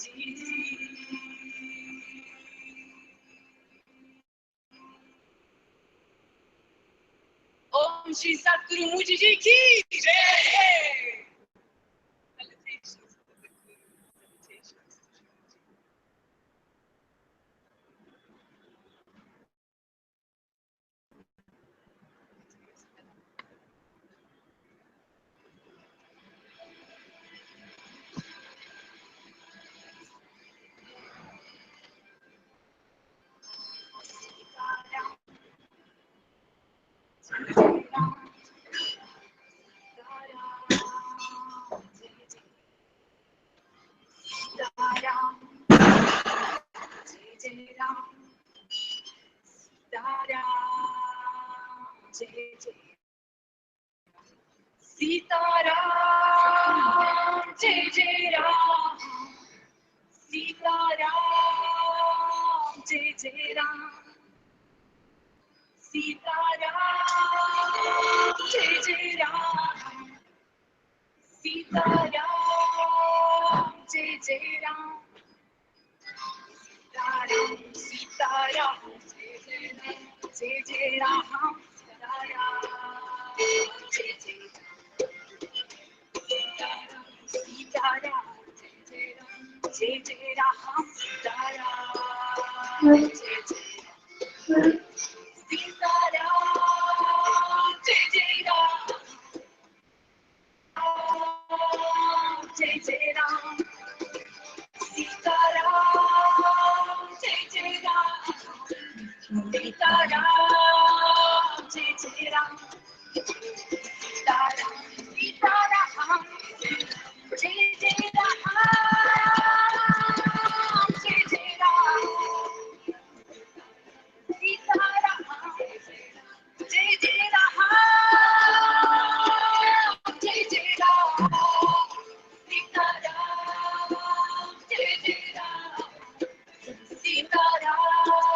Om Shri Satguru Muji Ji ki Jai. Sitaram, Jai Jai Ram. Sitaram, Jai Jai Ram. Sitaram, Jai Jai Ram. Sitaram, Jai Jai Ram. Sitaram, Sitaram, Jai Jai Ram. Sitaram, Jai Jai Ram. Sitaram, Jai Jai Ram. Sitaram, Jai Jai Ram. Sitaram, Jai Jai Ram. Jai Jai Ram. Sitaram, Jai Jai Ram. Sitaram, Jai Jai Ram. Sitaram, Sitaram, Jai Jai Ram. Jai Jai Ram. Sitaram, Jai Jai Ram. Jai Jai Ram. Sitaram, Jai Jai Ram. Sitaram, Jai Sitaram. Sitaram, Jai Jai Ram. Jai Jai Ram. Sitaram, Sitaram, Jai Jai Ram. Jai Jai Ram. Sitaram, Jai Jai Ram. Jai Jai Ram. Sitaram, Jai Jai Ram.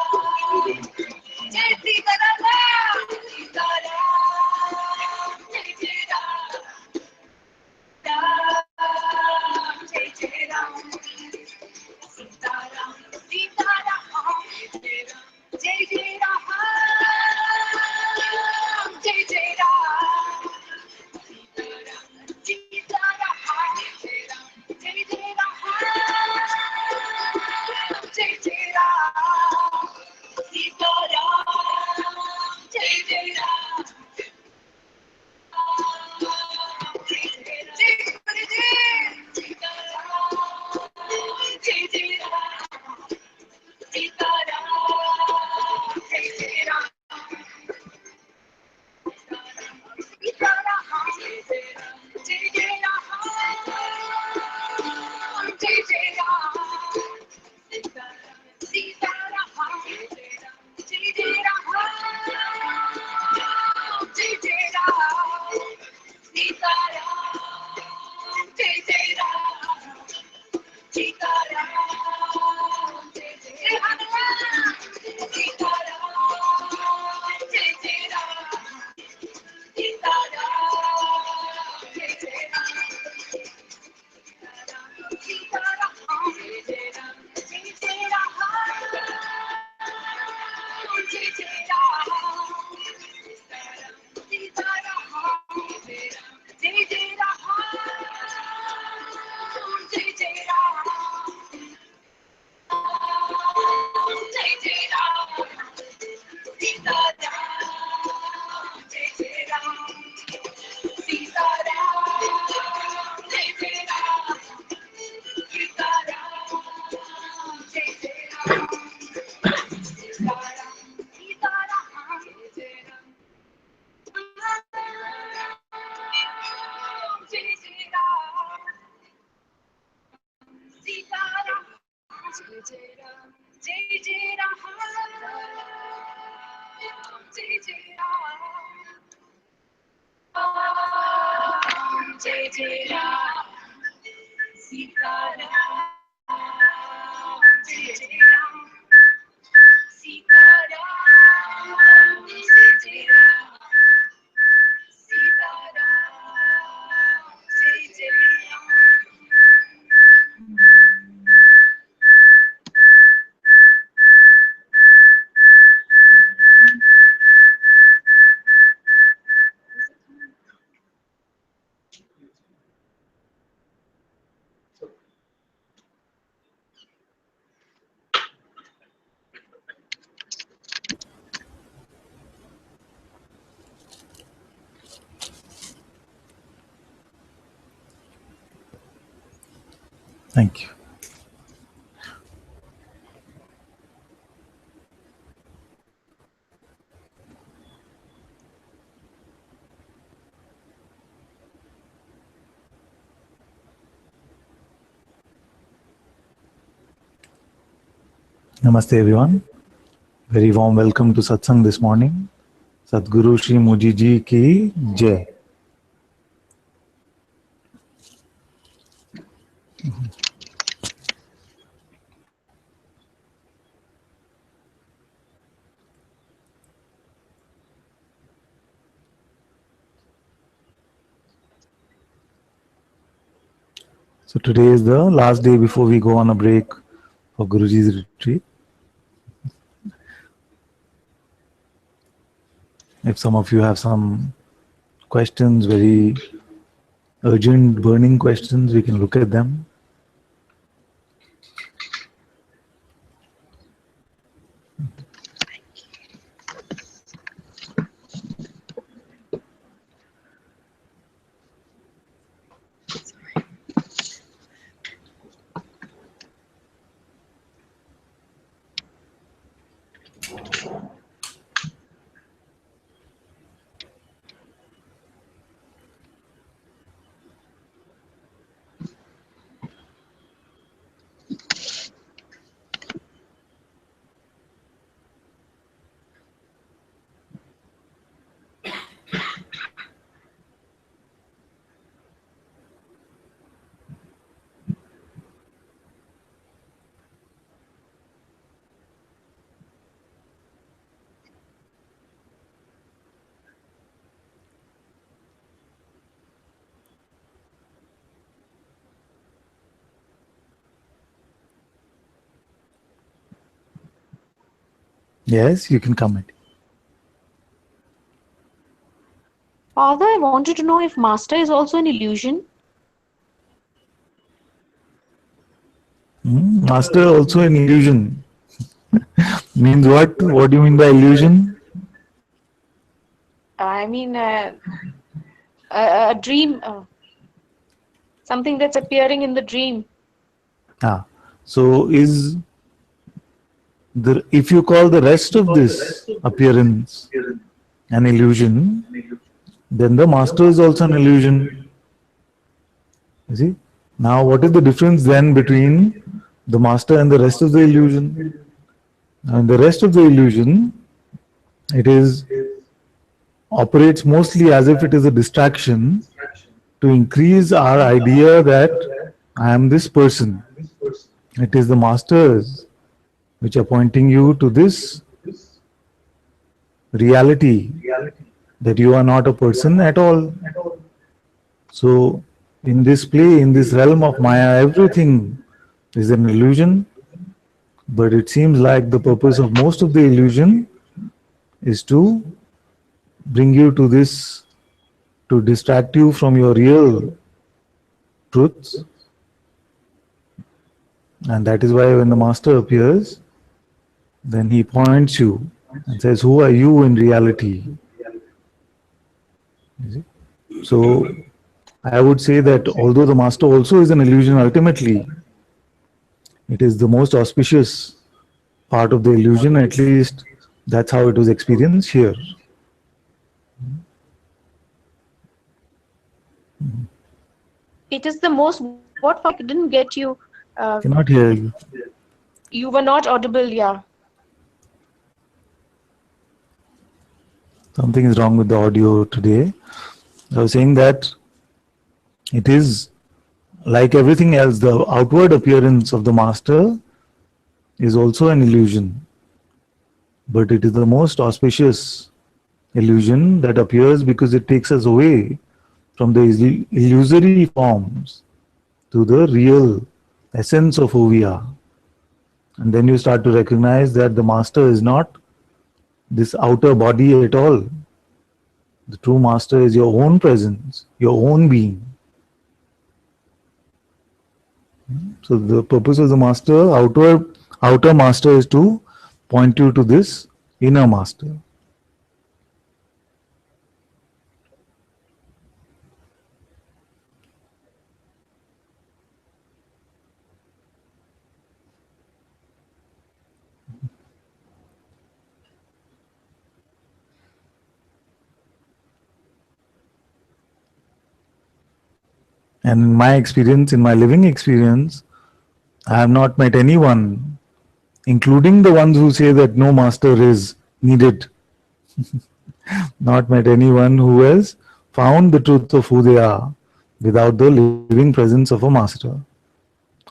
Jai Jai Ram. Sitaram, Jai Jai Ram. Sitaram, Jai Jai Ram. Jai Jai Ram. Sitaram, Jai Jai Ram. Jai Jai Ram. Sitaram, Jai Jai Ram. Sitaram, Jai Jai Ram. Sitaram, Jai Jai Ram. Sitaram, Jai Jai Ram. Sitaram, Jai Jai Ram. Jai Jai Ram. Jai Jai Ram. Sitaram, Jai Jai Ram. Jai Jai Ram. Jai Jai Ram. Sitaram, Jai Jai Ram. Sitaram, Jai Jai Ram. Sitaram, Jai Jai Ram. Sitaram, Sitaram, Jai Jai Ram. Jai Jai Ram. Sitaram, Jai Jai Ram. Jai Jai Ram. Jai Jai Ram. Jai Jai Ram. Sitaram, Jai Jai Ram. Sitaram, Jai Jai Ram. Sitaram, Jai Jai Ram. Thank you. Namaste everyone. Very warm welcome to Satsang this morning. Sadhguru Shri Muji Ji ki Jai. So today is the last day before we go on a break for Guruji's retreat. If some of you have some questions, very urgent, burning questions, we can look at them. Yes, you can comment. Father, I wanted to know if master is also an illusion. Master also an illusion. Means what? What do you mean by illusion? I mean, a dream, something that's appearing in the dream. Ah, so is the if you call the rest of this appearance an illusion, then the master is also an illusion. You see? Now, what is the difference then between the master and the rest of the illusion? And the rest of the illusion, it is operates mostly as if it is a distraction to increase our idea that I am this person. It is the masters which are pointing you to this reality that you are not a person at all. So, in this play, in this realm of Maya, everything is an illusion, but it seems like the purpose of most of the illusion is to bring you to this, to distract you from your real truths. And that is why when the master appears, then he points you and says, who are you in reality? So I would say that although the master also is an illusion, ultimately it is the most auspicious part of the illusion, at least that's how it was experienced here. It is the most what, Father? I didn't get you. Cannot hear you. You were not audible, yeah. Something is wrong with the audio today. I was saying that it is like everything else, the outward appearance of the master is also an illusion, but it is the most auspicious illusion that appears because it takes us away from the illusory forms to the real essence of who we are. And then you start to recognize that the master is not this outer body at all. The true master is your own presence, your own being. So the purpose of the master, outer master, is to point you to this inner master. And in my experience, in my living experience, I have not met anyone, including the ones who say that no master is needed, not met anyone who has found the truth of who they are without the living presence of a master.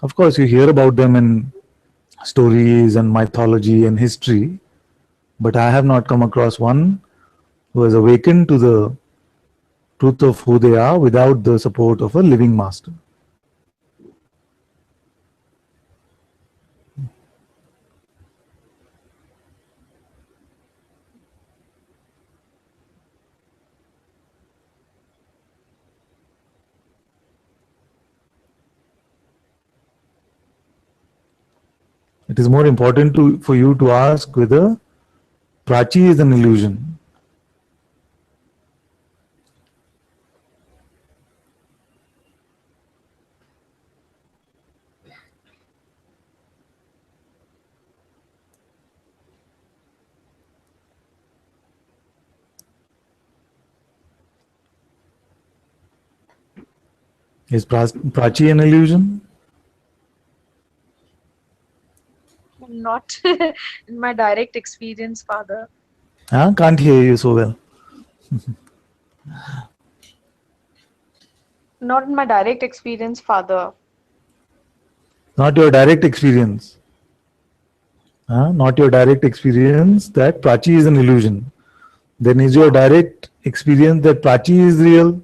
Of course, you hear about them in stories and mythology and history, but I have not come across one who has awakened to the truth of who they are without the support of a living master. It is more important for you to ask whether Prachi is an illusion. Is Prachi an illusion? Not in my direct experience, Father. Huh? Can't hear you so well. Not in my direct experience, Father. Not your direct experience. Huh? Not your direct experience that Prachi is an illusion. Then is your Yeah. direct experience that Prachi is real?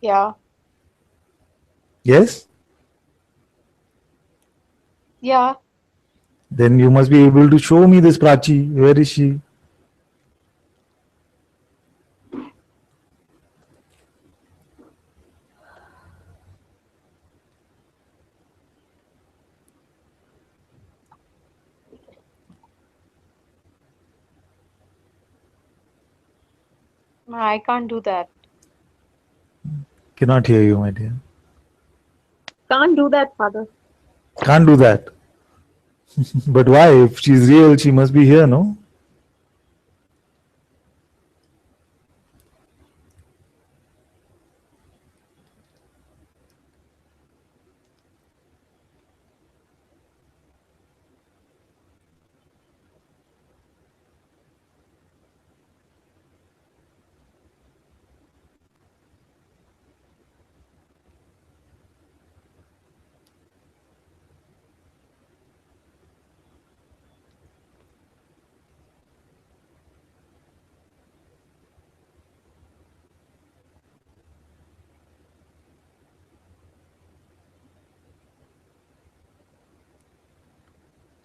Yeah. Yes? Yeah. Then you must be able to show me this Prachi. Where is she? I can't do that. Cannot hear you, my dear. Can't do that, Father. Can't do that. But why? If she's real, she must be here, no?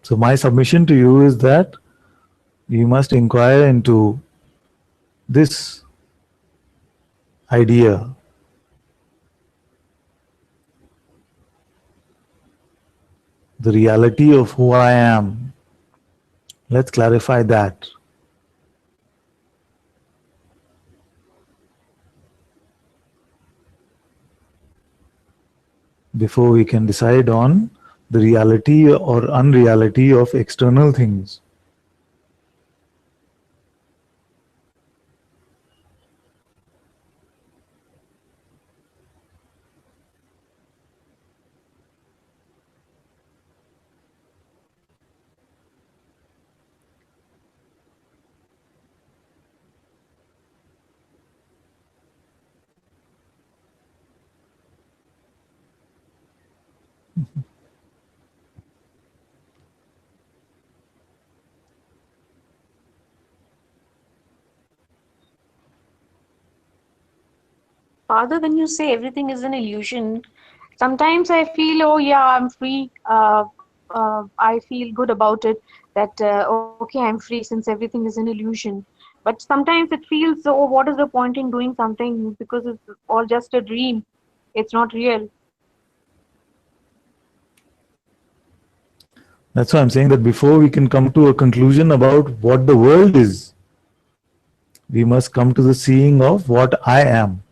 So my submission to you is that you must inquire into this idea, the reality of who I am. Let's clarify that before we can decide on the reality or unreality of external things. Father, when you say everything is an illusion, sometimes I feel, oh yeah, I'm free. I feel good about it. That okay, I'm free since everything is an illusion. But sometimes it feels, oh, what is the point in doing something because it's all just a dream. It's not real. That's why I'm saying that before we can come to a conclusion about what the world is, we must come to the seeing of what I am.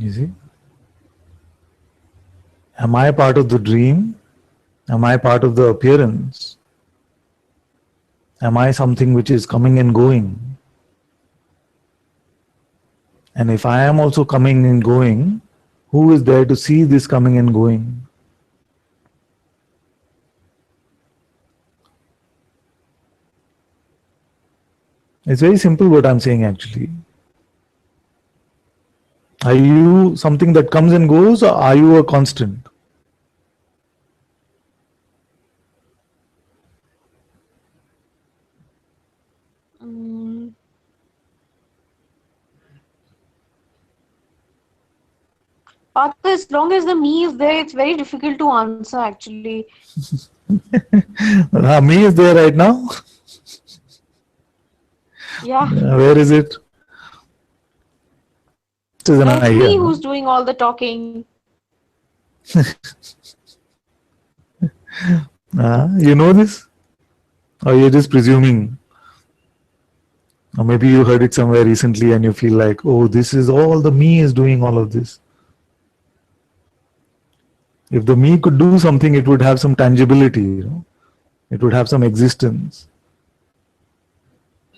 You see? Am I part of the dream? Am I part of the appearance? Am I something which is coming and going? And if I am also coming and going, who is there to see this coming and going? It's very simple what I'm saying actually. Are you something that comes and goes, or are you a constant? Mm, Partha, as long as the me is there, it's very difficult to answer actually. Me is there right now. Yeah, Where is it? Just as an no, it's idea. me No? who's doing all the talking. You know this? Or you're just presuming? Or maybe you heard it somewhere recently and you feel like, oh, this is all the me is doing all of this. If the me could do something, it would have some tangibility, you know? It would have some existence.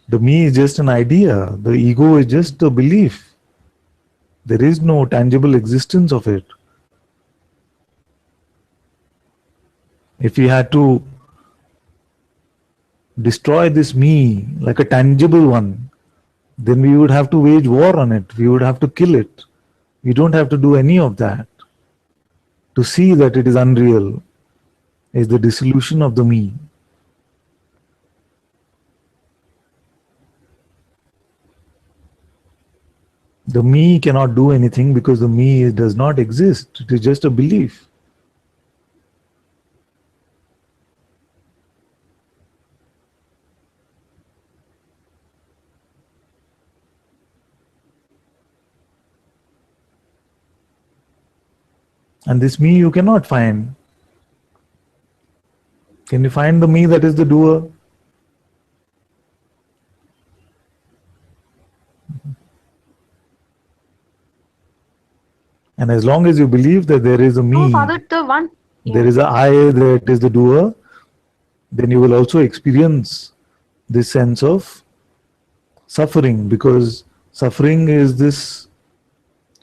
The me is just an idea. The ego is just a belief. There is no tangible existence of it. If we had to destroy this me like a tangible one, then we would have to wage war on it. We would have to kill it. We don't have to do any of that. To see that it is unreal is the dissolution of the me. The me cannot do anything because the me does not exist. It is just a belief. And this me you cannot find. Can you find the me that is the doer? And as long as you believe that there is a No, me, Father, the one. there Yeah. is a I that is the doer, then you will also experience this sense of suffering, because suffering is this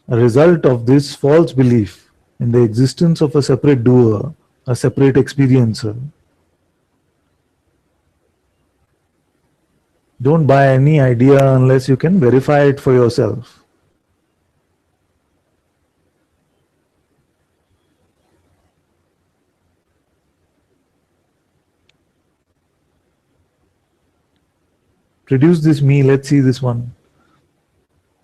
a result of this false belief in the existence of a separate doer, a separate experiencer. Don't buy any idea unless you can verify it for yourself. Produce this me, let's see this one.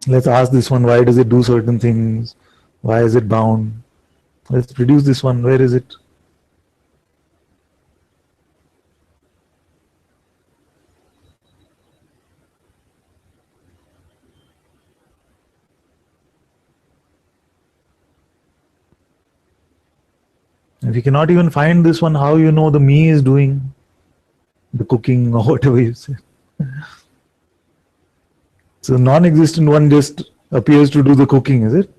Let's ask this one, why does it do certain things? Why is it bound? Let's produce this one, where is it? If you cannot even find this one, how you know the me is doing the cooking or whatever you say? So non-existent one just appears to do the cooking, is it?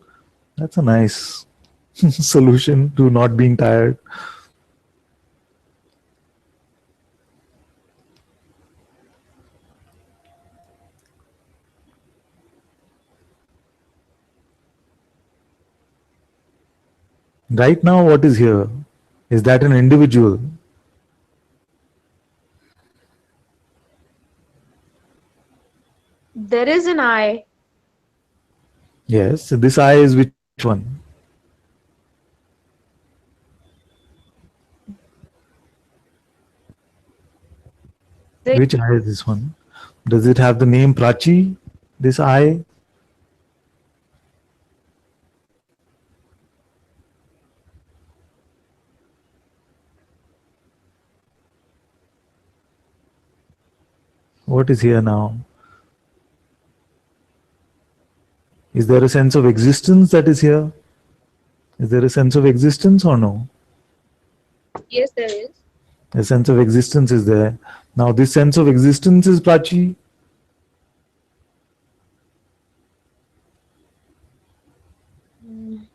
That's a nice solution to not being tired. Right now, what is here? Is that an individual? There is an I. Yes. So this I is which one? There, Which I is this one? Does it have the name Prachi? This I? What is here now? Is there a sense of existence that is here? Is there a sense of existence or no? yes, there is. A sense of existence is there. Now, this sense of existence is Prachi. Mm,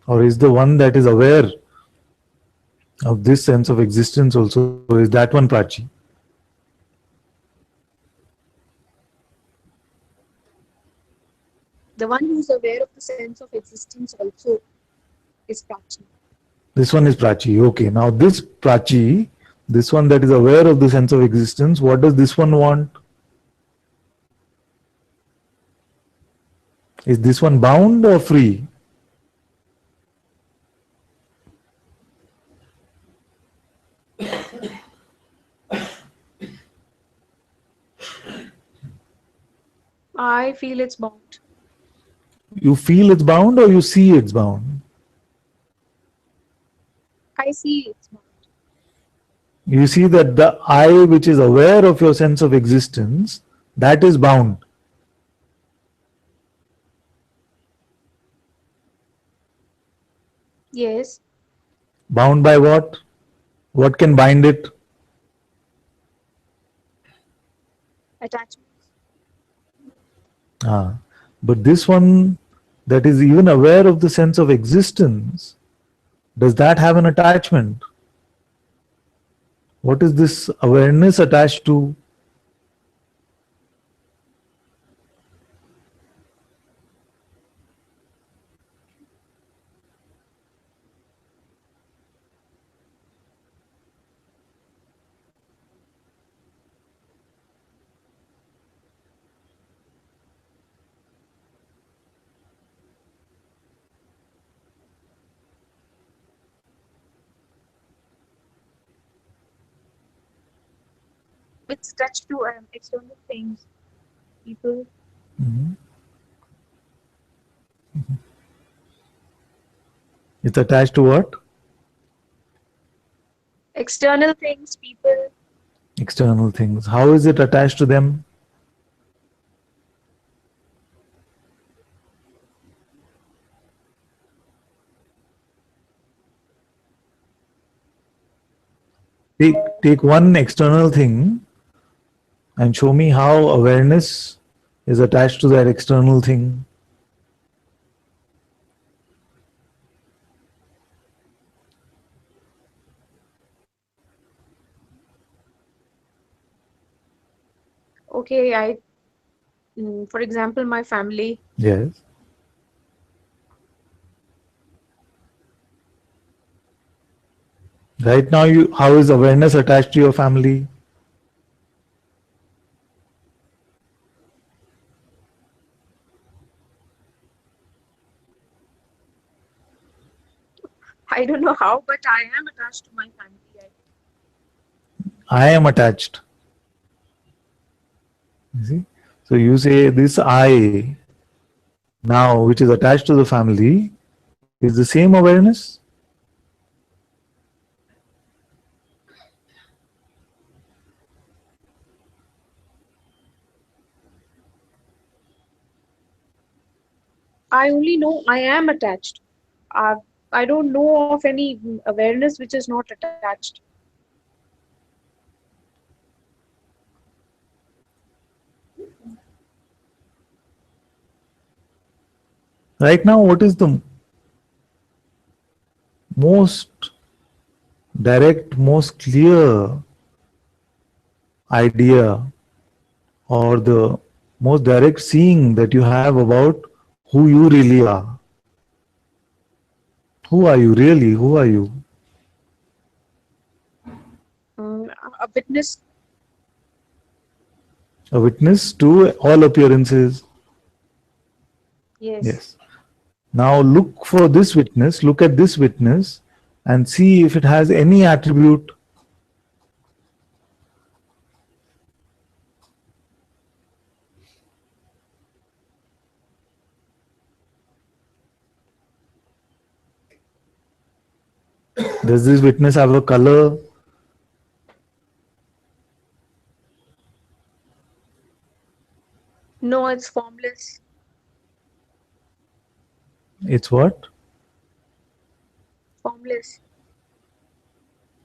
Or is the one that is aware of this sense of existence also, is that one Prachi? The one who's aware of the sense of existence also is Prachi. This one is Prachi. Okay, now this Prachi, this one that is aware of the sense of existence, what does this one want? Is this one bound or free? I feel it's bound. You feel it's bound or you see it's bound? I see it's bound. You see that the I which is aware of your sense of existence, that is bound. Yes, Bound by what? What can bind it? attachments. Ah. But this one that is even aware of the sense of existence, does that have an attachment? What is this awareness attached to? It's attached to external things, people, Mhm. It's attached to what? external things, people. External things. How is it attached to them? Take one external thing and show me how awareness is attached to that external thing. Okay, for example, my family. Yes. Right now, how is awareness attached to your family? I don't know how, but I am attached to my family. I am attached. You see? So you say this I now, which is attached to the family, is the same awareness? I only know I am attached. Uh, I don't know of any awareness which is not attached. Right now, what is the most direct, most clear idea or the most direct seeing that you have about who you really are? Who are you really? Who are you? A witness. A witness to all appearances. Yes. Yes. Now look for this witness, look at this witness and see if it has any attribute. Does this witness have a color? No, it's formless. It's what? Formless.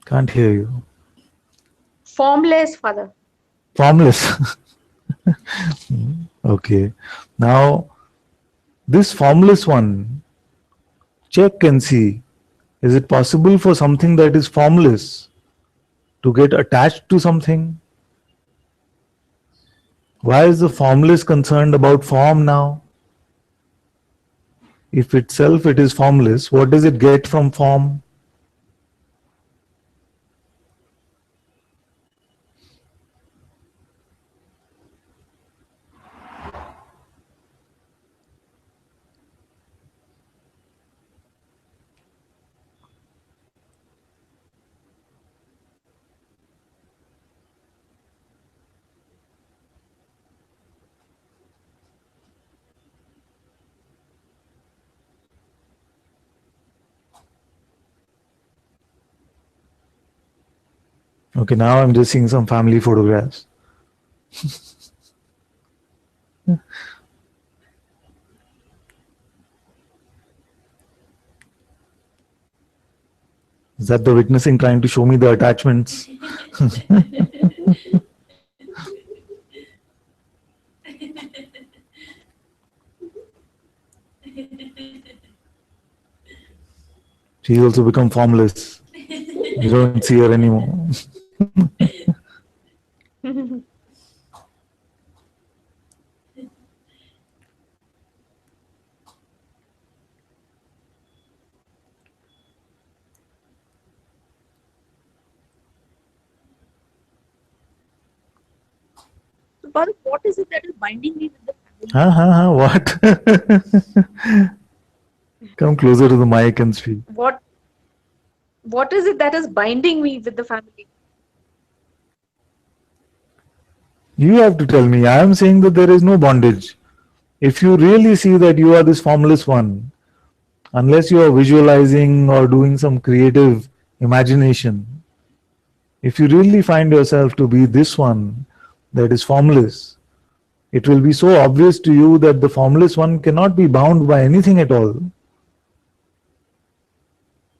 Can't hear you. Formless, Father. Formless. Okay. Now, this formless one, Check and see. Is it possible for something that is formless to get attached to something? Why is the formless concerned about form now? If itself it is formless, what does it get from form? Okay, now I'm just seeing some family photographs. Is that the witnessing trying to show me the attachments? She's also become formless. You don't see her anymore. So, Father, what is it that is binding me with the family? What? Come closer to the mic and speak. What is it that is binding me with the family? You have to tell me. I am saying that there is no bondage. If you really see that you are this formless one, unless you are visualizing or doing some creative imagination, if you really find yourself to be this one that is formless, it will be so obvious to you that the formless one cannot be bound by anything at all.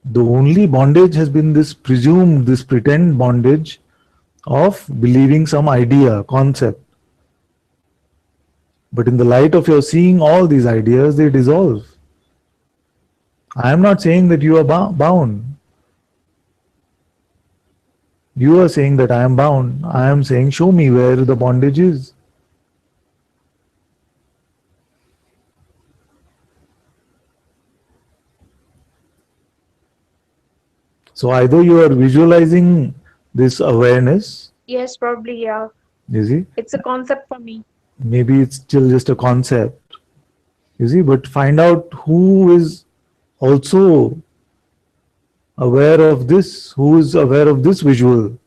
The only bondage has been this presumed, this pretend bondage of believing some idea, concept. But in the light of your seeing all these ideas, they dissolve. I am not saying that you are bound. You are saying that I am bound. I am saying, show me where the bondage is. So either you are visualizing this awareness, Yes, probably, yeah. you see, It's a concept for me. maybe it's still just a concept, you see, but find out who is also aware of this, who is aware of this visual.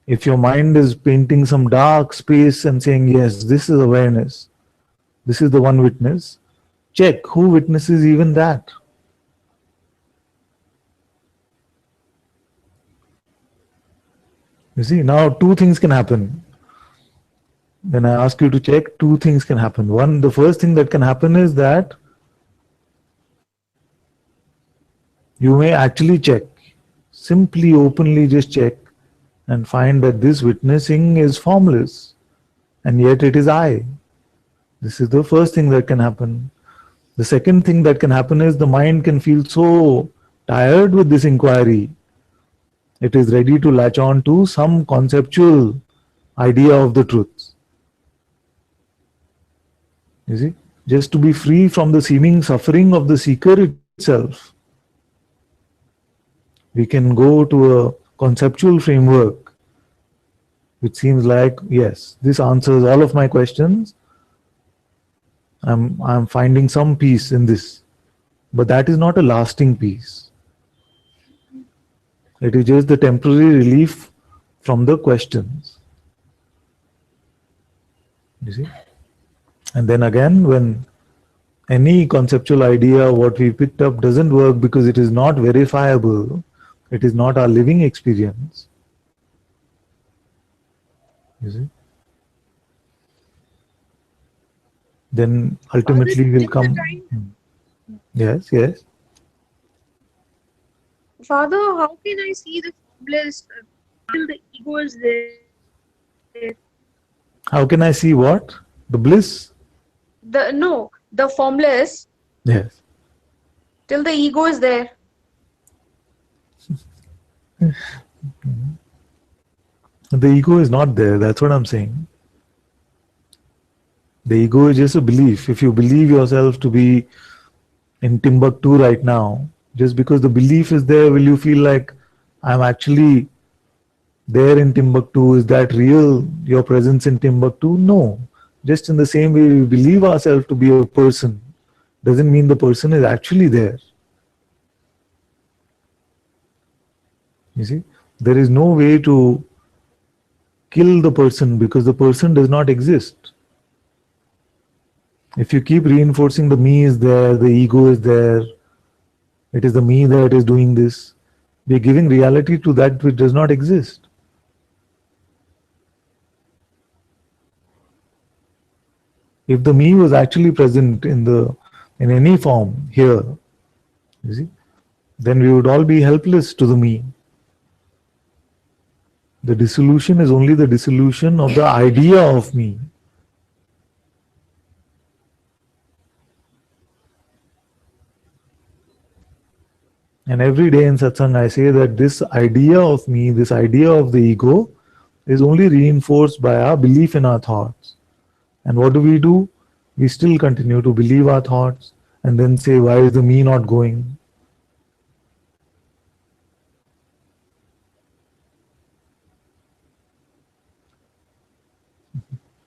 If your mind is painting some dark space and saying, yes, this is awareness, this is the one witness, check who witnesses even that. You see, now two things can happen. When I ask you to check, two things can happen. One, the first thing that can happen is that you may actually check, simply, openly just check and find that this witnessing is formless and yet it is I. This is the first thing that can happen. The second thing that can happen is the mind can feel so tired with this inquiry. It is ready to latch on to some conceptual idea of the truth. You see, just to be free from the seeming suffering of the seeker itself. We can go to a conceptual framework which seems like, yes, this answers all of my questions. I'm finding some peace in this. But that is not a lasting peace. It is just the temporary relief from the questions. You see? And then again, when any conceptual idea, what we picked up doesn't work because it is not verifiable, it is not our living experience. You see? Then ultimately will come. Yes, yes. Father, how can I see the formless till the ego is there? How can I see what? The bliss? The formless. Yes. Till the ego is there. The ego is not there. That's what I'm saying. The ego is just a belief. If you believe yourself to be in Timbuktu right now, just because the belief is there, will you feel like I'm actually there in Timbuktu? Is that real, your presence in Timbuktu? No. Just in the same way we believe ourselves to be a person, doesn't mean the person is actually there. You see, there is no way to kill the person because the person does not exist. If you keep reinforcing the me is there, the ego is there, it is the me that is doing this, we are giving reality to that which does not exist. If the me was actually present in any form here, you see, then we would all be helpless to the me. The dissolution is only the dissolution of the idea of me. And every day in satsang, I say that this idea of me, this idea of the ego, is only reinforced by our belief in our thoughts. And what do? We still continue to believe our thoughts and then say, why is the me not going?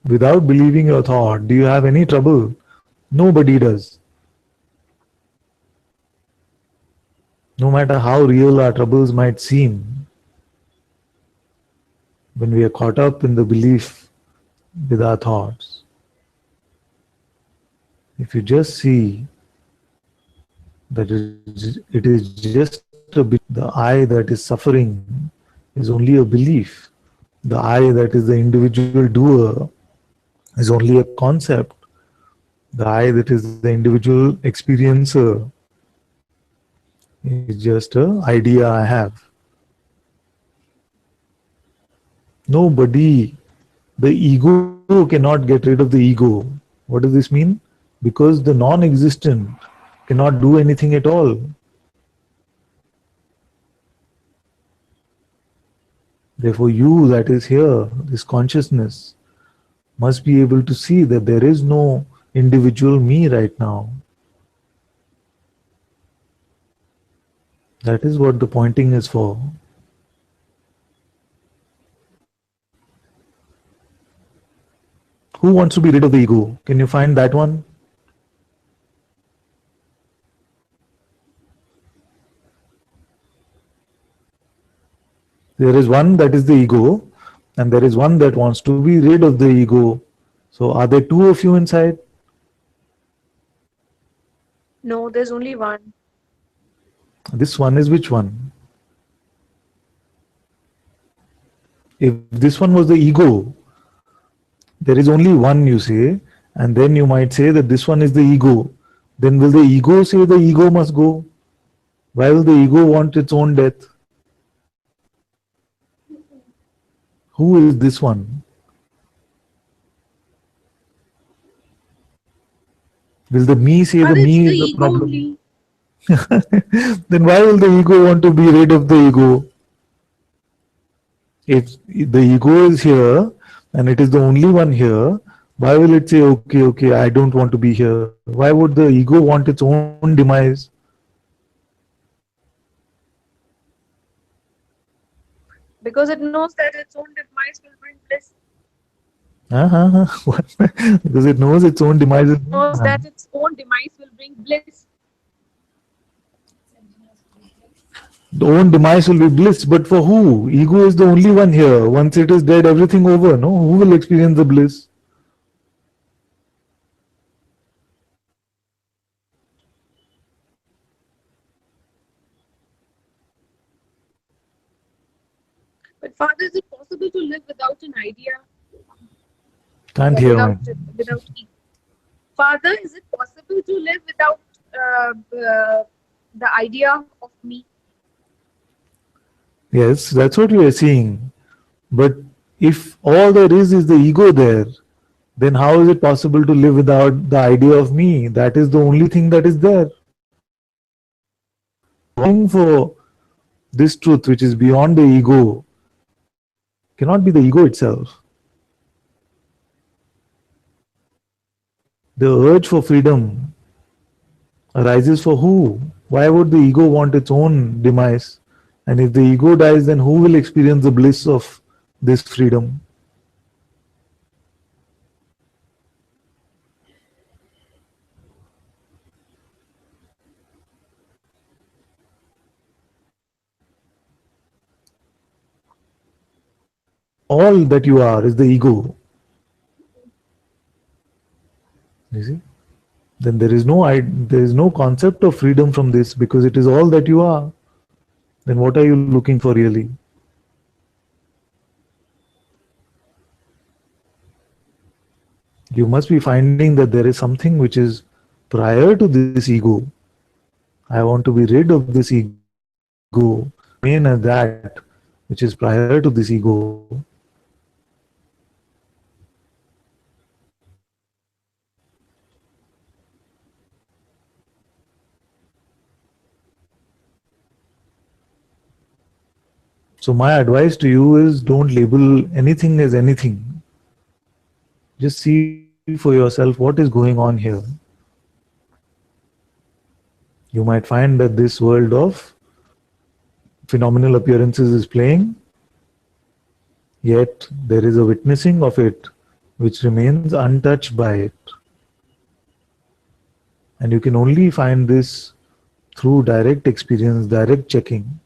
Without believing your thought, do you have any trouble? Nobody does. No matter how real our troubles might seem, when we are caught up in the belief with our thoughts, if you just see that it is just the I that is suffering is only a belief. The I that is the individual doer is only a concept. The I that is the individual experiencer is just an idea I have. Nobody, the ego cannot get rid of the ego. What does this mean? Because the non-existent cannot do anything at all. Therefore, you that is here, this consciousness, must be able to see that there is no individual me right now. That is what the pointing is for. Who wants to be rid of the ego? Can you find that one? There is one that is the ego, and there is one that wants to be rid of the ego. So are there two of you inside? No, there's only one. This one is which one? If this one was the ego, there is only one, you say, and then you might say that this one is the ego. Then will the ego say the ego must go? Why will the ego want its own death? Who is this one? Will the me say the me is the problem? Only. Then why will the ego want to be rid of the ego? If the ego is here and it is the only one here, why will it say, okay, I don't want to be here? Why would the ego want its own demise? Because it knows that its own demise will bring bliss. What? Because it knows its own demise. It knows that its own demise will bring bliss. The own demise will be bliss, but for who? Ego is the only one here. Once it is dead, everything over. No, who will experience the bliss? But Father, is it possible to live without an idea? Can't hear without ego? Father, is it possible to live without the idea of me? Yes, that's what we are seeing. But if all there is the ego there, then how is it possible to live without the idea of me? That is the only thing that is there. calling for this truth which is beyond the ego cannot be the ego itself. The urge for freedom arises for who? Why would the ego want its own demise? And if the ego dies, then who will experience the bliss of this freedom? All that you are is the ego. You see? Then there is no concept of freedom from this because it is all that you are. Then what are you looking for really? You must be finding that there is something which is prior to this ego. I want to be rid of this ego, remain as that which is prior to this ego. So my advice to you is don't label anything as anything. Just see for yourself what is going on here. You might find that this world of phenomenal appearances is playing, yet there is a witnessing of it which remains untouched by it. And you can only find this through direct experience, direct checking.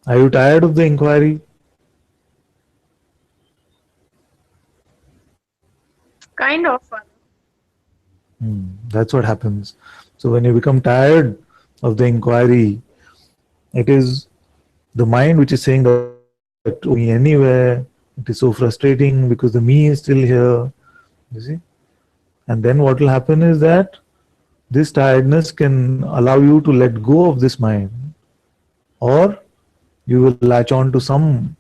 Are you tired of the inquiry? Kind of. That's what happens. So when you become tired of the inquiry, it is the mind which is saying that oh, me anywhere, it is so frustrating because the me is still here. You see? And then what will happen is that this tiredness can allow you to let go of this mind, or you will latch on to some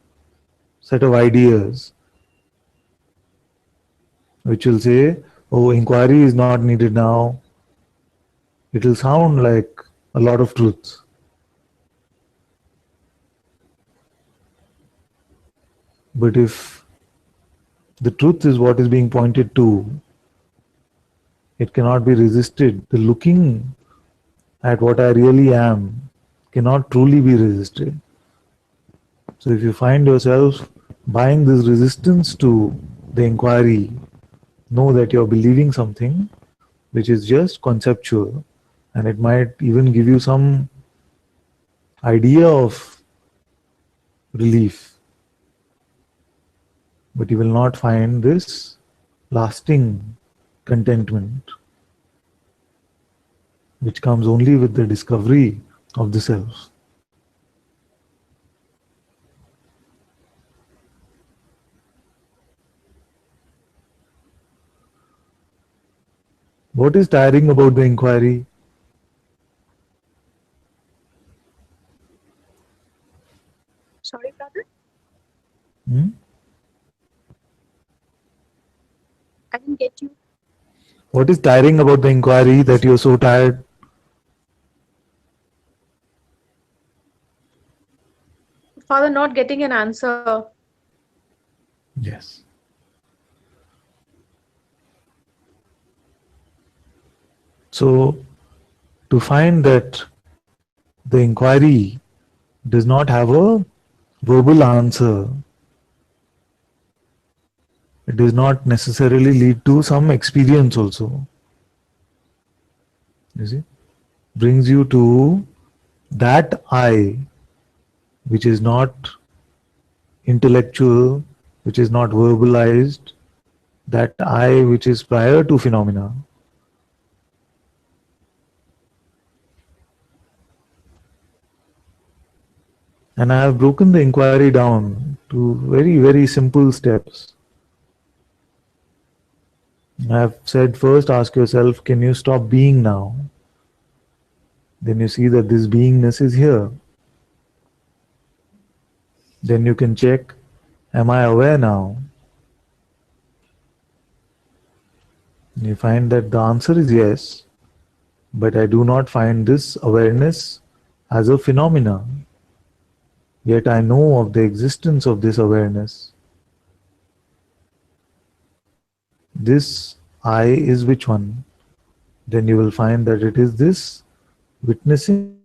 set of ideas which will say, oh, inquiry is not needed now. It will sound like a lot of truth. But if the truth is what is being pointed to, it cannot be resisted. The looking at what I really am cannot truly be resisted. So if you find yourself buying this resistance to the inquiry, know that you're believing something which is just conceptual, and it might even give you some idea of relief, but you will not find this lasting contentment which comes only with the discovery of the self. What is tiring about the inquiry? Sorry, brother. Hmm? I didn't get you. What is tiring about the inquiry that you're so tired? Father, not getting an answer. Yes. So, to find that the inquiry does not have a verbal answer, it does not necessarily lead to some experience also. You see, brings you to that I, which is not intellectual, which is not verbalized, that I which is prior to phenomena. And I have broken the inquiry down to very, very simple steps. I have said first ask yourself, can you stop being now? Then you see that this beingness is here. Then you can check, am I aware now? You find that the answer is yes, but I do not find this awareness as a phenomena. Yet I know of the existence of this awareness. This I is which one? Then you will find that it is this witnessing I.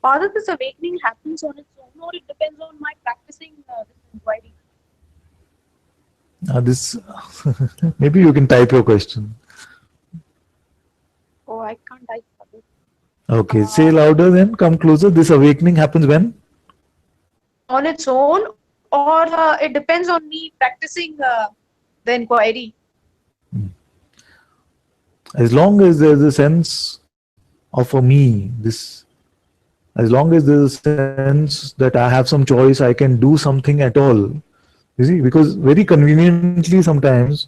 Father, this awakening happens on its own, or it depends on my practicing this inquiry. This maybe you can type your question. Oh, I can't type Father. Okay, say Uh, louder then, come closer. This awakening happens when? on its own, or it depends on me practicing the inquiry. As long as there's a sense of a me, this, as long as there's a sense that I have some choice, I can do something at all. You see, because very conveniently sometimes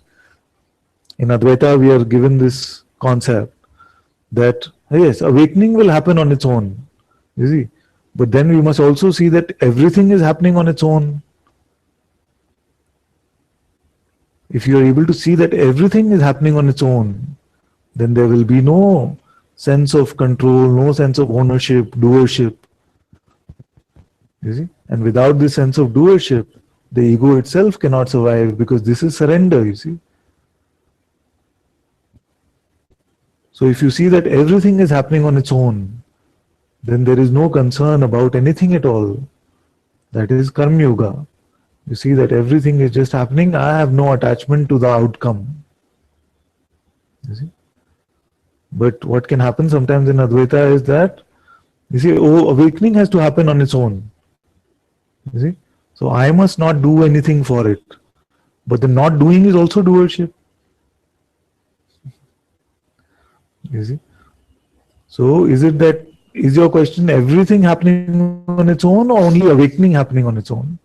in Advaita we are given this concept that yes, awakening will happen on its own. You see, but then we must also see that everything is happening on its own. If you are able to see that everything is happening on its own, then there will be no sense of control, no sense of ownership, doership. You see, and without this sense of doership, the ego itself cannot survive because this is surrender. You see, so if you see that everything is happening on its own, then there is no concern about anything at all. That is Karma Yoga. You see that everything is just happening. I have no attachment to the outcome. You see? But what can happen sometimes in Advaita is that, you see, oh, awakening has to happen on its own. You see? So I must not do anything for it. But the not doing is also doership. You see? So is it that, is your question everything happening on its own or only awakening happening on its own?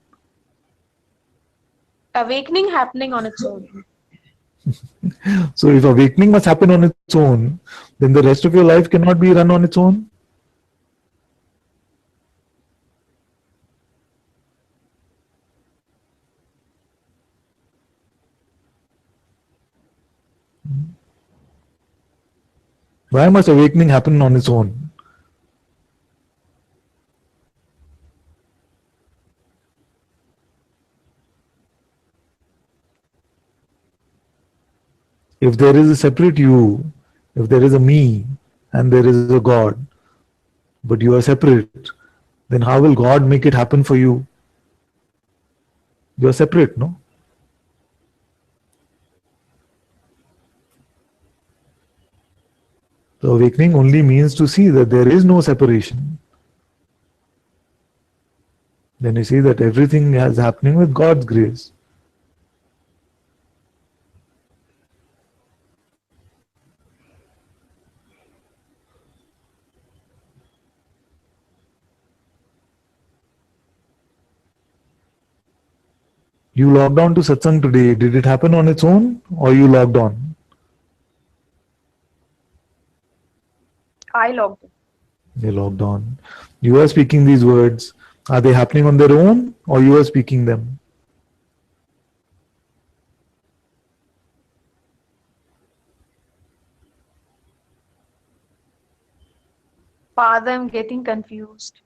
Awakening happening on its own. So if awakening must happen on its own, then the rest of your life cannot be run on its own. Why must awakening happen on its own? If there is a separate you, if there is a me and there is a God, but you are separate, then how will God make it happen for you? You are separate, no? So awakening only means to see that there is no separation. Then you see that everything is happening with God's grace. You logged on to Satsang today. Did it happen on its own or you logged on? I logged in. You logged on. You are speaking these words. Are they happening on their own or you are speaking them? Father, I'm getting confused.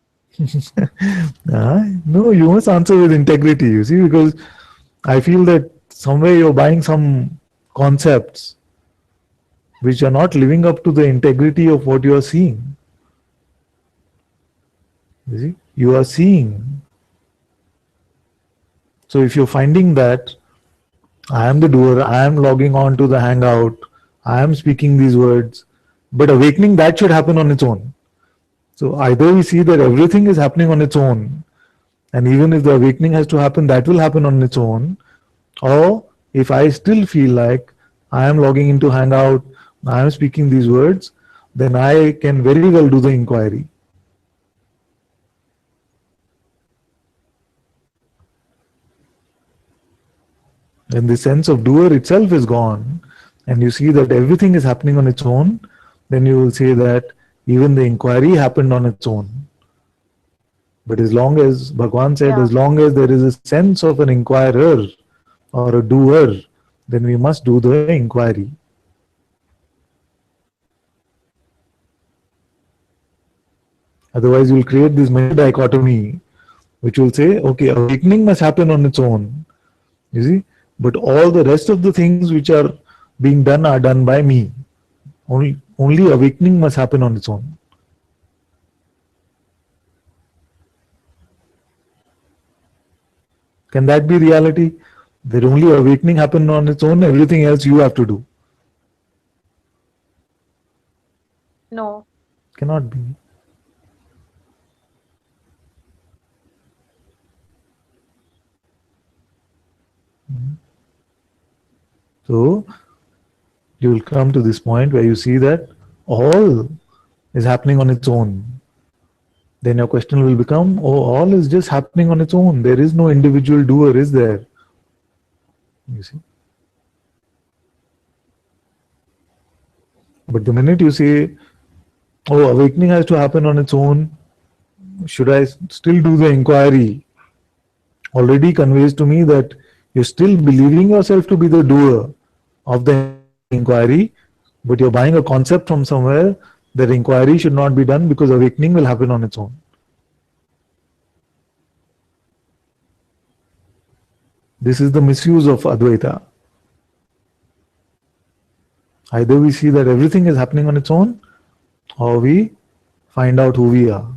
No, you must answer with integrity, you see, because I feel that somewhere you're buying some concepts which are not living up to the integrity of what you are seeing. You see, you are seeing. So if you're finding that I am the doer, I am logging on to the hangout, I am speaking these words, but awakening that should happen on its own. So either we see that everything is happening on its own, and even if the awakening has to happen, that will happen on its own. Or if I still feel like I am logging into Hangout, I am speaking these words, then I can very well do the inquiry. When the sense of doer itself is gone, and you see that everything is happening on its own, then you will say that even the inquiry happened on its own. But as long as Bhagwan said, Yeah. as long as there is a sense of an inquirer or a doer, then we must do the inquiry. Otherwise, you will create this mental dichotomy, which will say, okay, awakening must happen on its own. You see, but all the rest of the things which are being done are done by me. Only awakening must happen on its own. Can that be reality? That only awakening happen on its own, everything else you have to do. No. Cannot be. So you will come to this point where you see that all is happening on its own. Then your question will become, oh, all is just happening on its own. There is no individual doer, is there? You see. But the minute you say, oh, awakening has to happen on its own, should I still do the inquiry? Already conveys to me that you're still believing yourself to be the doer of the inquiry, but you're buying a concept from somewhere that inquiry should not be done because awakening will happen on its own. This is the misuse of Advaita. Either we see that everything is happening on its own, or we find out who we are.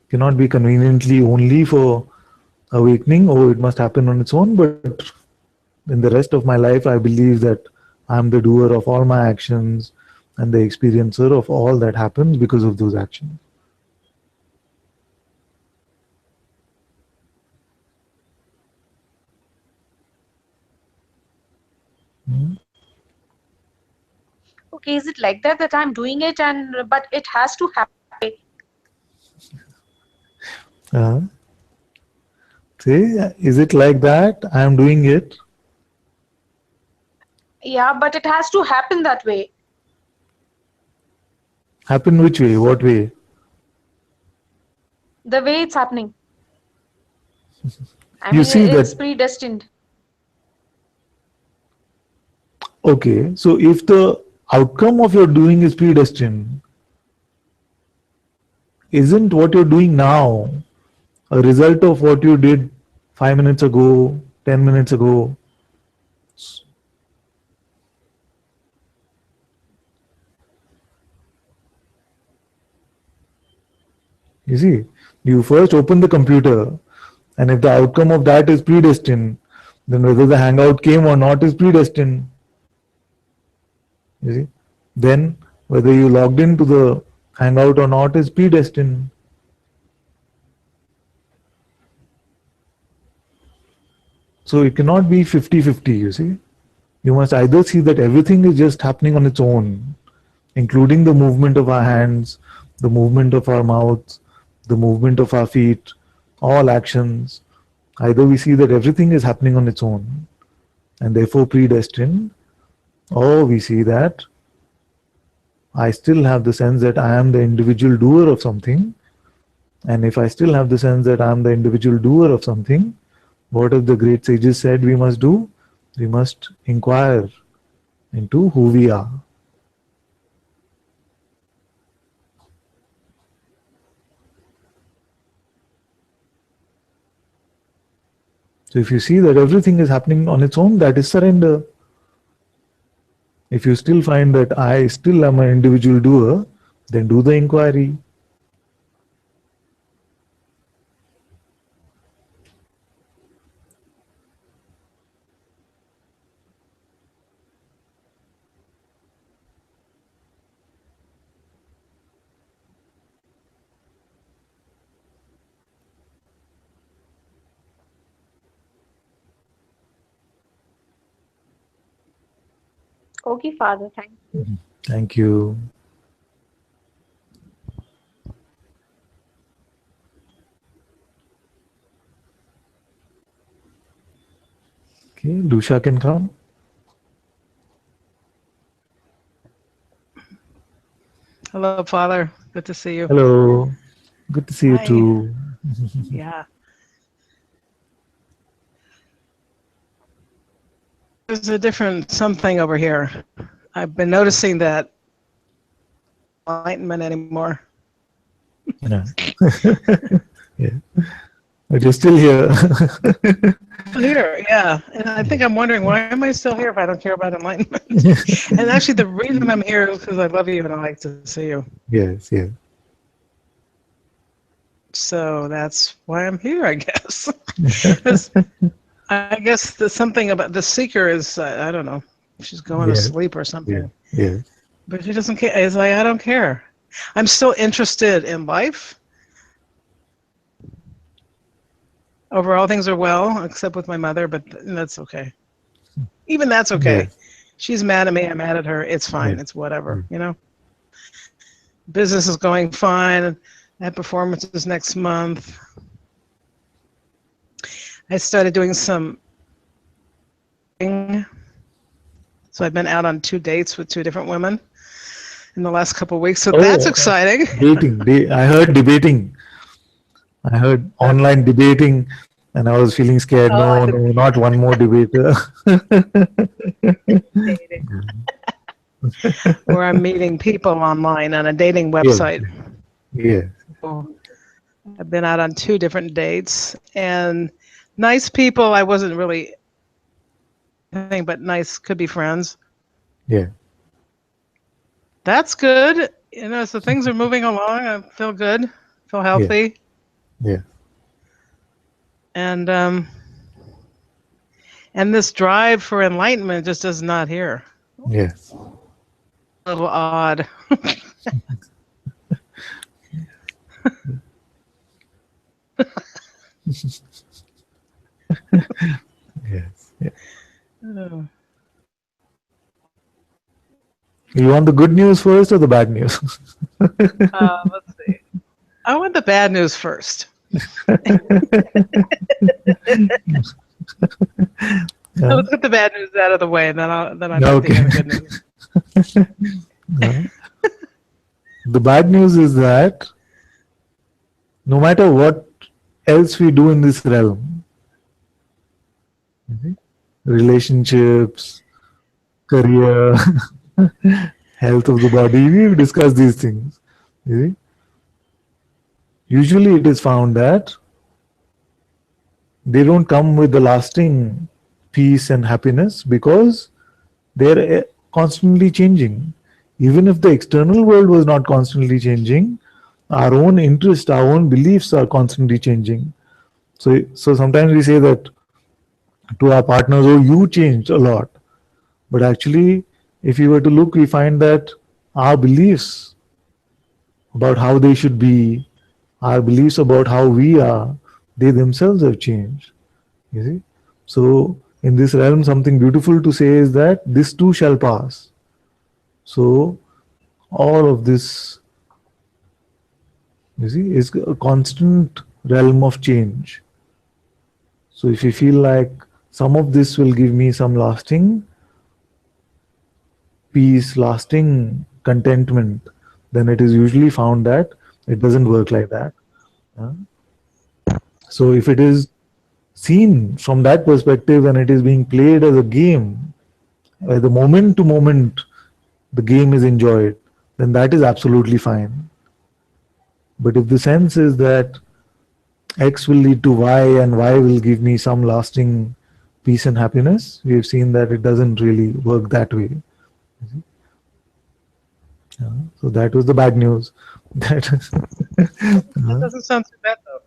Cannot be conveniently only for awakening, oh, it must happen on its own, but in the rest of my life, I believe that I am the doer of all my actions and the experiencer of all that happens because of those actions. Hmm? Okay, is it like that I'm doing it and but it has to happen? Uh, See, is it like that? I am doing it. Yeah, but it has to happen that way. Happen which way? What way? The way it's happening. I You mean, see it's that, predestined. okay, so if the outcome of your doing is predestined, isn't what you're doing now a result of what you did 5 minutes ago, 10 minutes ago? You see, you first open the computer, and if the outcome of that is predestined, then whether the hangout came or not is predestined. You see, then whether you logged into the hangout or not is predestined. So it cannot be 50-50, you see. You must either see that everything is just happening on its own, including the movement of our hands, the movement of our mouths, the movement of our feet, all actions. Either we see that everything is happening on its own and therefore predestined, or we see that I still have the sense that I am the individual doer of something. And if I still have the sense that I am the individual doer of something, what have the great sages said we must do? We must inquire into who we are. So if you see that everything is happening on its own, that is surrender. If you still find that I still am an individual doer, then do the inquiry. Okay, Father, thank you. Thank you. Okay, Lucia can come. Hello, Father. Good to see you. Hello. Good to see you Hi. too. Yeah. There's a different something over here. I've been noticing that enlightenment anymore. Yeah. Yeah. But you're still here. Here, yeah. And I think I'm wondering, why am I still here if I don't care about enlightenment? And actually, the reason I'm here is because I love you and I like to see you. Yes, yes. So that's why I'm here, I guess. 'Cause I guess the something about the seeker is, I don't know, she's going to Yes, sleep or yes, something. yes. But she doesn't care. It's like, I don't care. I'm still interested in life. Overall, things are well, except with my mother, but that's okay. Even that's okay. Yes, She's mad at me. I'm mad at her. It's fine. yes, It's whatever, yes. you know? Business is going fine. I have performances next month. I started doing some. So I've been out on 2 dates with 2 different women in the last couple of weeks. So that's Oh, exciting. dating. I heard debating. I heard online debating, and I was feeling scared. Oh, No, no, not one more debater. dating. Where I'm meeting people online on a dating Yes, website. yes, So I've been out on 2 different dates and nice people. I wasn't really anything but nice, could be friends. yeah, That's good. You know, so things are moving along. I feel good, feel yeah, healthy. yeah, And this drive for enlightenment just is not here. yes. A little odd. Yes, yeah. Oh. You want the good news first or the bad news? Let's see. I want the bad news first. Yeah. Let's get the bad news out of the way, and then I'd like to Okay. hear the good news. Yeah. The bad news is that no matter what else we do in this realm, mhm, relationships, career, health of the body, we've discussed these things. You see? Usually it is found that they don't come with the lasting peace and happiness because they're constantly changing. Even if the external world was not constantly changing, our own interest, our own beliefs are constantly changing. So sometimes we say that to our partners, oh, you changed a lot. But actually, if you were to look, we find that our beliefs about how they should be, our beliefs about how we are, they themselves have changed. You see? So in this realm, something beautiful to say is that this too shall pass. So all of this, you see, is a constant realm of change. So if you feel like some of this will give me some lasting peace, lasting contentment, then it is usually found that it doesn't work like that. Yeah. So if it is seen from that perspective and it is being played as a game, where the moment to moment the game is enjoyed, then that is absolutely fine. But if the sense is that X will lead to Y and Y will give me some lasting peace and happiness, we have seen that it doesn't really work that way. Yeah. So that was the bad news. That That doesn't sound too bad, though.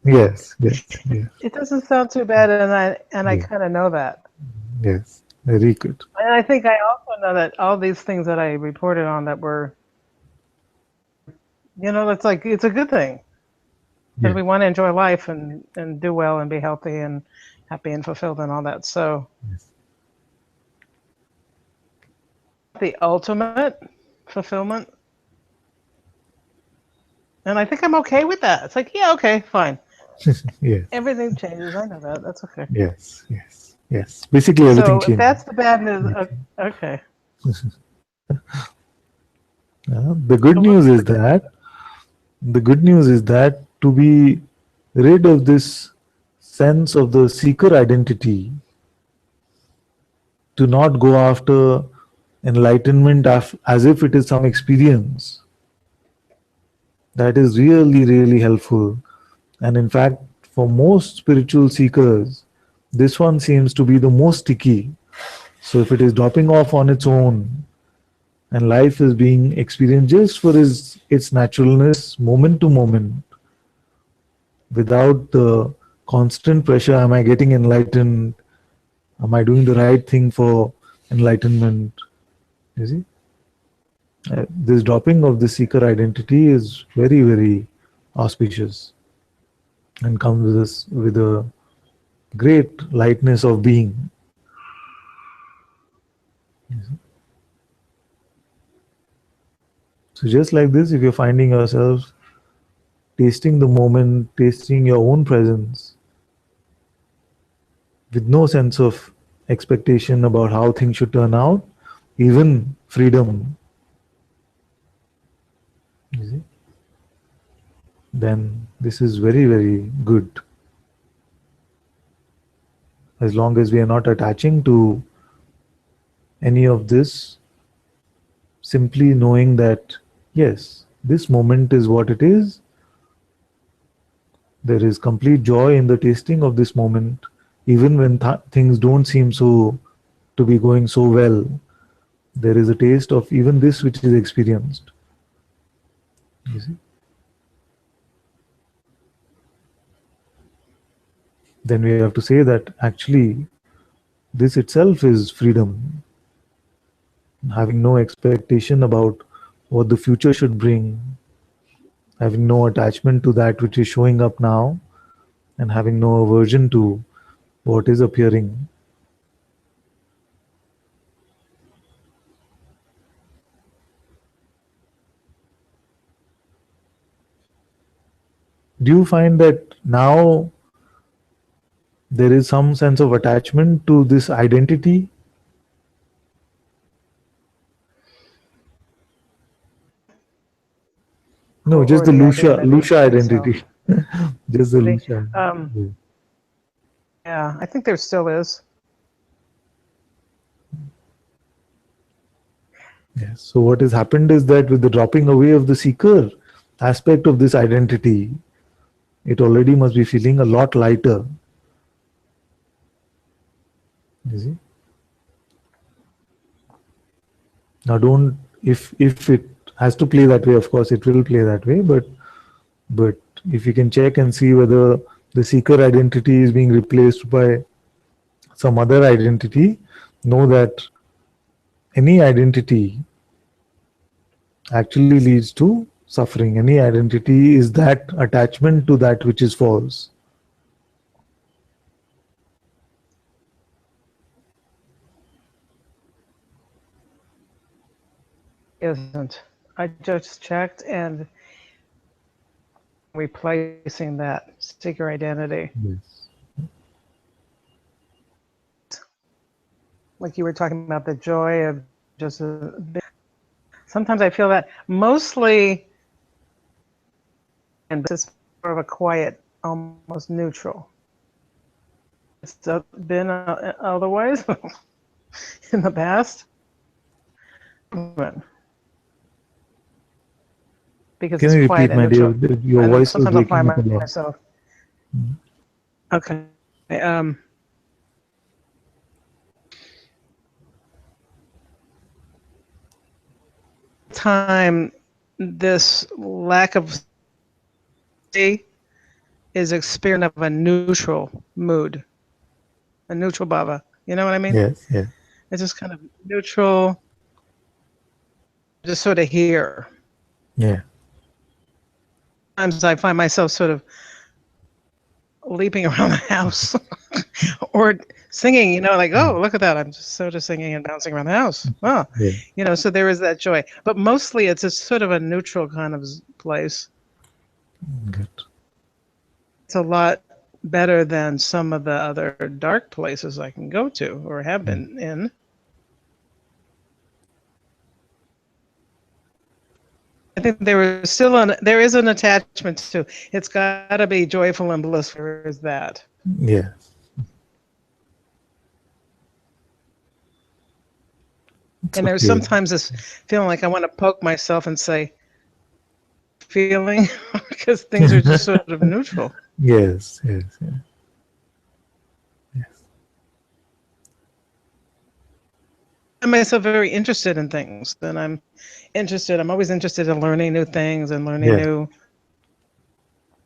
yes, yes, yes, It doesn't sound too bad, and I yes, kind of know that. yes. Very good. And I think I also know that all these things that I reported on that were, you know, it's a good thing because Yeah. we want to enjoy life and do well and be healthy and happy and fulfilled and all that. So the ultimate fulfillment, and I think I'm okay with that. It's like, yeah, okay, fine. Yes, Everything changes. I know that. That's okay. yes, yes. Yes. Basically, everything So if changes. that's the bad news, okay. The good news is that to be rid of this sense of the seeker identity, to not go after enlightenment as if it is some experience, that is really, really helpful. And in fact, for most spiritual seekers, this one seems to be the most sticky. So if it is dropping off on its own and life is being experienced just for its naturalness, moment to moment, without the constant pressure, am I getting enlightened? Am I doing the right thing for enlightenment? You see? This dropping of the seeker identity is very, very auspicious and comes with us with a great lightness of being. So just like this, if you're finding yourselves tasting the moment, tasting your own presence, with no sense of expectation about how things should turn out, even freedom, you see, then this is very, very good. As long as we are not attaching to any of this, simply knowing that, yes, this moment is what it is. There is complete joy in the tasting of this moment, even when things don't seem so to be going so well. There is a taste of even this which is experienced. You see? Then we have to say that actually this itself is freedom. Having no expectation about what the future should bring, having no attachment to that which is showing up now, and having no aversion to what is appearing. Do you find that now there is some sense of attachment to this identity? No, just Or the the Lucia identity itself. identity. Just the They- Lucia. Yeah, I think there still is. Yes. So what has happened is that with the dropping away of the seeker aspect of this identity, it already must be feeling a lot lighter. You see? Now don't, if it has to play that way, of course it will play that way, but if you can check and see whether the seeker identity is being replaced by some other identity, know that any identity actually leads to suffering. Any identity is that attachment to that which is false. Isn't. I just checked and replacing that seeker identity. Yes. Like you were talking about the joy of just sometimes I feel that mostly, and it's more of a quiet, almost neutral. It's been otherwise in the past. Because Can it's you quiet repeat, and my dear? neutral. Your voice was Sometimes I'll breaking find up a lot. myself. Okay. Time this lack of safety is experience of a neutral mood, a neutral bhava. You know what I mean? Yes, yes. It's just kind of neutral, just sort of here. Yeah. Sometimes I find myself sort of leaping around the house or singing, you know, like, oh, look at that. I'm just sort of singing and bouncing around the house. Oh, Yeah. you know, so there is that joy. But mostly it's a sort of a neutral kind of place. Good. It's a lot better than some of the other dark places I can go to or have been in. I think there is an attachment to. It's got to be joyful and blissful. There is that. Yeah. It's And there's okay. sometimes this feeling like I want to poke myself and say, feeling, because things are just sort of neutral. Yes, yes, yes. Yes. I find myself very interested in things, and I'm always interested in learning new things and learning Yeah. new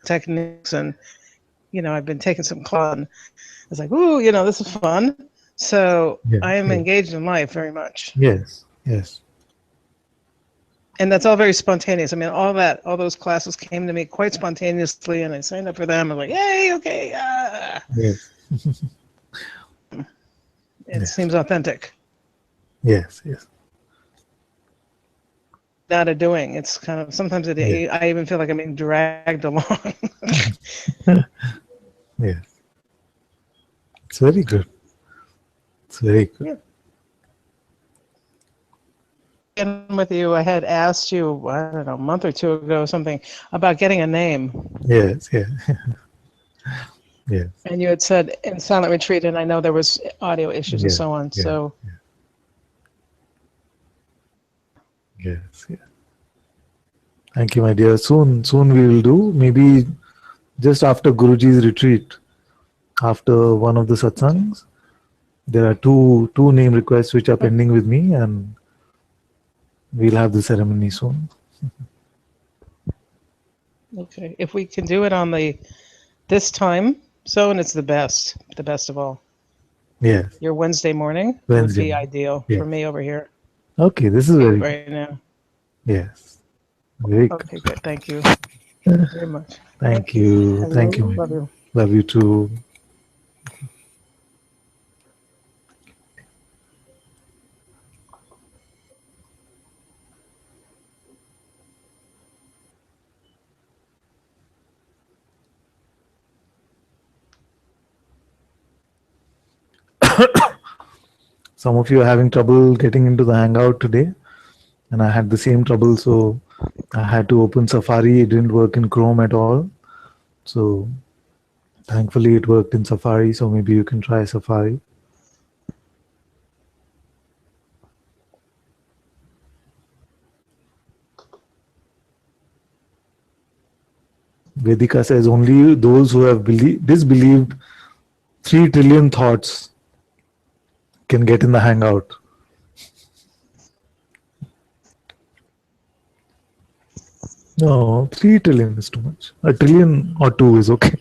techniques. And, I've been taking some class, and it's like, ooh, this is fun. So Yes, I am yes. engaged in life very much. Yes, yes. And that's all very spontaneous. I mean, all those classes came to me quite spontaneously, and I signed up for them. I'm like, yay, okay. Yes. It Yes. seems authentic. Yes, yes. Not a doing. It's kind of sometimes Yeah. I even feel like I'm being dragged along. Yes. It's very good. It's very good. Yeah. And with you, I had asked you, I don't know, a month or two ago, something about getting a name. Yes, yes. Yes, And you had said in silent retreat, and I know there was audio issues and yes, so on. yes, So yes, yes. Thank you, my dear. Soon we will do. Maybe just after Guruji's retreat, after one of the satsangs. There are two name requests which are pending with me, and we'll have the ceremony soon. okay, if we can do it on this time, and it's the best of all. Yes, Your Wednesday morning would Wednesday. be ideal Yes. for me over here Okay, this is very good. right now. Yes, very good. Okay, good. Thank you very much. Thank you. I Thank you, my love dear. you. Love you too. Some of you are having trouble getting into the Hangout today, and I had the same trouble, so I had to open Safari. It didn't work in Chrome at all. So thankfully, it worked in Safari. So maybe you can try Safari. Vedika says only those who have disbelieved 3 trillion thoughts can get in the Hangout. No, 3 trillion is too much. A trillion or two is okay.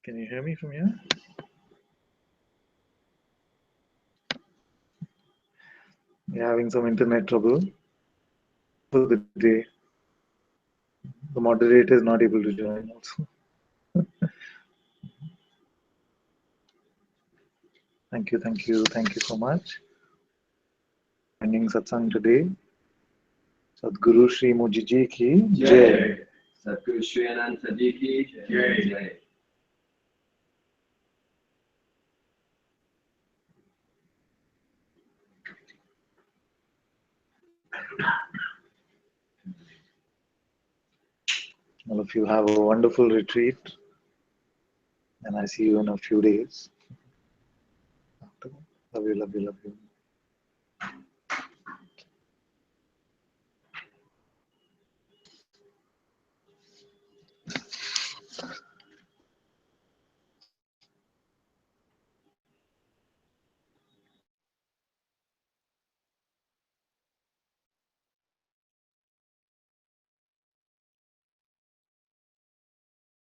Can you hear me from here? You're having some internet trouble for the day. The moderator is not able to join also. Thank you so much. Ending Satsang today. Sadguru Shri Mujiji ki Jai. Satguru Shri Ananta Ji ki Jai. All of you have a wonderful retreat, and I see you in a few days. Love you, love you, love you.